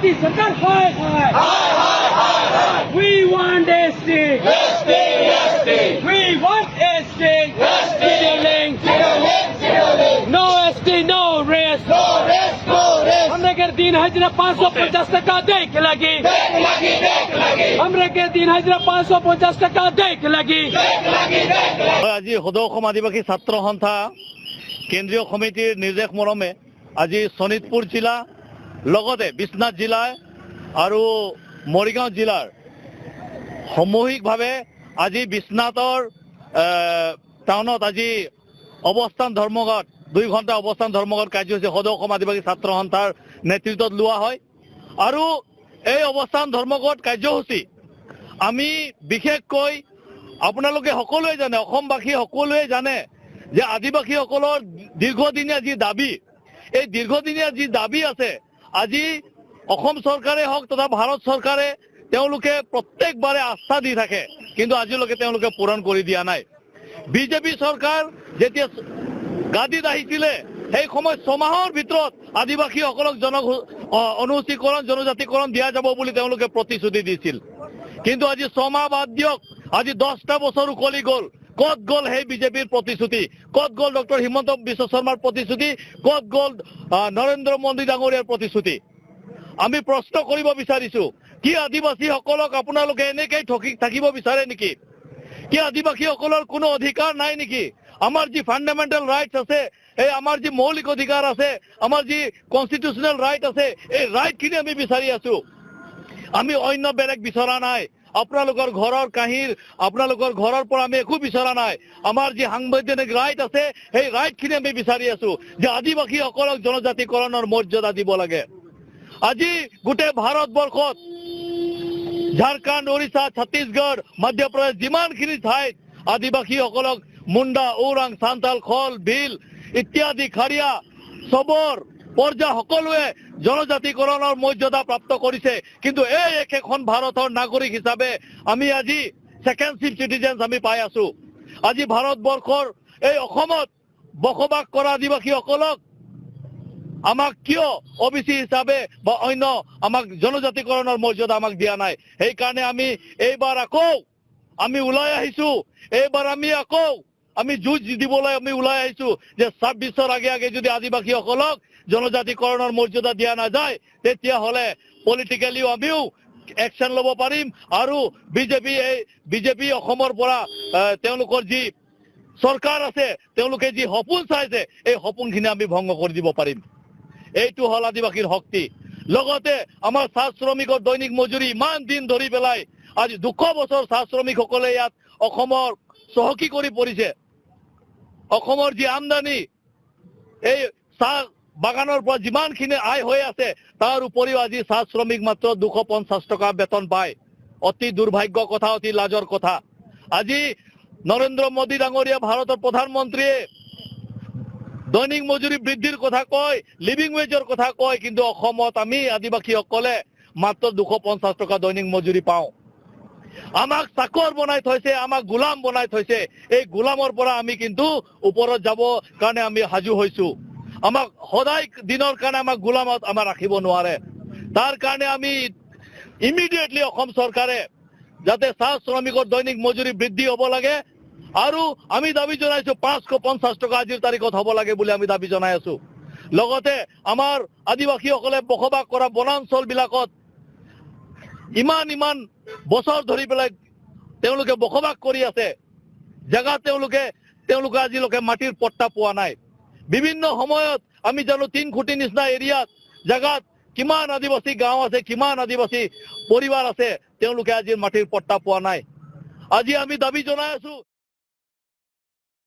Modi Sarkar, hi, hi. We want a state. We want a state. No ST, no rest. हमरे के दिन हजरा 550 टका दे के लगी हमरे के दिन हजरा 550 टका दे के लगी আজি সদৌ অসম আদিবাসী ছাত্ৰ সন্থা কেন্দ্ৰীয় সমিতিৰ নিৰ্দেশ মৰ্মে আজি শোণিতপুৰ জিলা লগতে বিশ্বনাথ জিলা আৰু মৰিগাঁও জিলাৰ সামূহিকভাৱে আজি বিশ্বনাথৰ টাউনত আজি অৱস্থান ধৰ্মঘট 2 ঘণ্টা অৱস্থান ধৰ্মঘট কাৰ্যসূচী সদৌ অসম আদিবাসী ছাত্ৰ সন্থাৰ নেতৃত্বত লোৱা হয় আৰু এই অৱস্থান ধৰ্মঘট কাৰ্যসূচী আমি বিশেষকৈ আপোনালোকে সকলোৱে জানে অসমবাসী সকলোৱে জানে যে আদিবাসীসকলৰ দীৰ্ঘদিনীয়া যি দাবী এই দীৰ্ঘদিনীয়া যি দাবী আছে আজি অসম চৰকাৰে হওক তথা ভাৰত চৰকাৰে তেওঁলোকে প্ৰত্যেকবাৰে আস্থা দি থাকে কিন্তু আজিলৈকে তেওঁলোকে পূৰণ কৰি দিয়া নাই বিজেপি চৰকাৰ যেতিয়া গাদীত আহিছিলে সেই সময় 6 মাহৰ ভিতৰত আদিবাসীসকলক অনুসূচীকৰণ জনজাতিকৰণ দিয়া যাব বুলি তেওঁলোকে প্ৰতিশ্ৰুতি দিছিল কিন্তু আজি 6 মাহ বাদ দিয়ক আজি 10টা বছৰ উকলি গ'ল কত গ'ল সেই বিজেপিৰ প্ৰতিশ্ৰুতি কত গ'ল ডক্টৰ হিমন্ত বিশ্ব শৰ্মাৰ প্ৰতিশ্ৰুতি কত গ'ল নৰেন্দ্ৰ মোদী ডাঙৰীয়াৰ প্ৰতিশ্ৰুতি আমি প্ৰশ্ন কৰিব বিচাৰিছো কি আদিবাসীসকলক আপোনালোকে এনেকৈ ঠকি থাকিব বিচাৰে নেকি কি আদিবাসীসকলৰ কোনো অধিকাৰ নাই নেকি আমাৰ যি ফান্ডামেন্টাল ৰাইটস আছে এই আমাৰ যি মৌলিক অধিকাৰ আছে আমাৰ যি কনস্টিটিউশনাল ৰাইট আছে এই ৰাইটখিনি আমি বিচাৰি আছো আমি অন্য বেলেগ বিচৰা নাই আপোনালোকৰ ঘৰৰ কাহিৰ আপোনালোকৰ ঘৰৰ পৰা আমি একো বিচৰা নাই আমাৰ যি সাংবিধানিক ৰাইট আছে সেই ৰাইটখিনি আমি বিচাৰি আছো যে আদিবাসীসকলক জনজাতিকৰণৰ মৰ্যাদা দিব লাগে আজি গোটেই ভাৰতবৰ্ষত ঝাৰখণ্ড ওড়িশা ছত্তীশগড় মধ্যপ্ৰদেশ যিমানখিনি ঠাইত আদিবাসীসকলক মুণ্ডা ওৰাং সান্তাল খল ভিল ইত্যাদি খাৰিয়া সবৰ পৰ্যা সকলোৱে জনজাতিকৰণৰ মৰ্যাদা প্ৰাপ্ত কৰিছে কিন্তু এই একেখন ভাৰতৰ নাগৰিক হিচাপে আমি আজি সেকেন্ড শিপ সিটিজেন্স আমি পাই আছো আজি ভাৰতবৰ্ষৰ এই অসমত বসবাস কৰা আদিবাসীসকলক আমাক কিয় ওবিসি হিচাপে বা অন্য আমাক জনজাতিকৰণৰ মৰ্যাদা আমাক দিয়া নাই সেই কাৰণে আমি এইবাৰ আকৌ আমি ওলাই আহিছো এইবাৰ আমি যুঁজ দিবলৈ আমি ওলাই আহিছো যে 26ৰ আগে যদি আদিবাসীসকলক জনজাতিকৰণৰ মৰ্যাদা দিয়া নাযায় তেতিয়া হলে পলিটিক্যালিও আমিও একশন ল'ব পাৰিম আৰু বিজেপি অসমৰ পৰা তেওঁলোকৰ যি চৰকাৰ আছে তেওঁলোকে যি সপোন চাইছে এই সপোনখিনি আমি ভংগ কৰি দিব পাৰিম এইটো হল আদিবাসীৰ শক্তি লগতে আমাৰ চাহ শ্ৰমিকৰ দৈনিক মজুৰি ইমান দিন ধৰি পেলাই আজি 200 বছৰ চাহ শ্ৰমিকসকলে ইয়াত অসমৰ চহকী কৰি পৰিছে অসমৰ যি আমদানি এই চাহ বাগানৰ পৰা যিমানখিনি আয় হৈ আছে তাৰ উপৰিও আজি চাহ শ্ৰমিক মাত্ৰ 250 টকা বেতন পায় অতি দুৰ্ভাগ্য কথা অতি লাজৰ কথা আজি নৰেন্দ্ৰ মোদী ডাঙৰীয়া ভাৰতৰ প্ৰধানমন্ত্ৰীয়ে দৈনিক মজুৰি বৃদ্ধিৰ কথা কয় লিভিং ৱেজৰ কথা কয় কিন্তু অসমত আমি আদিবাসীসকলে মাত্ৰ 250 টকা দৈনিক মজুৰি পাওঁ আমাক চাকৰ বনাই থৈছে আমাক গোলাম বনাই থৈছে এই গোলামৰ পৰা আমি কিন্তু ওপৰত যাব কাৰণে আমি সাজু হৈছো আমাক সদায় দিনৰ কাৰণে আমাক গোলামত আমাৰ ৰাখিব নোৱাৰে তাৰ কাৰণে আমি ইমিডিয়েটলি অসম চৰকাৰে যাতে চাহ শ্ৰমিকৰ দৈনিক মজুৰি বৃদ্ধি হ'ব লাগে আৰু আমি দাবী জনাইছো 550 টকা আজিৰ তাৰিখত হ'ব লাগে বুলি আমি দাবী জনাই আছো লগতে আমাৰ আদিবাসীসকলে বসবাস কৰা বনাঞ্চল বিলাকত ইমান বছৰ ধৰি পেলাই তেওঁলোকে বসবাস কৰি আছে জাগা তেওঁলোকে আজিলৈকে মাটিৰ পট্টা পোৱা নাই বিভিন্ন সময়ত আমি জানো 3 খুঁটি নিচিনা এৰিয়াত জাগাত কিমান আদিবাসী গাঁও আছে কিমান আদিবাসী পৰিবাৰ আছে তেওঁলোকে আজি মাটিৰ পট্টা পোৱা নাই আজি আমি দাবী জনাই আছো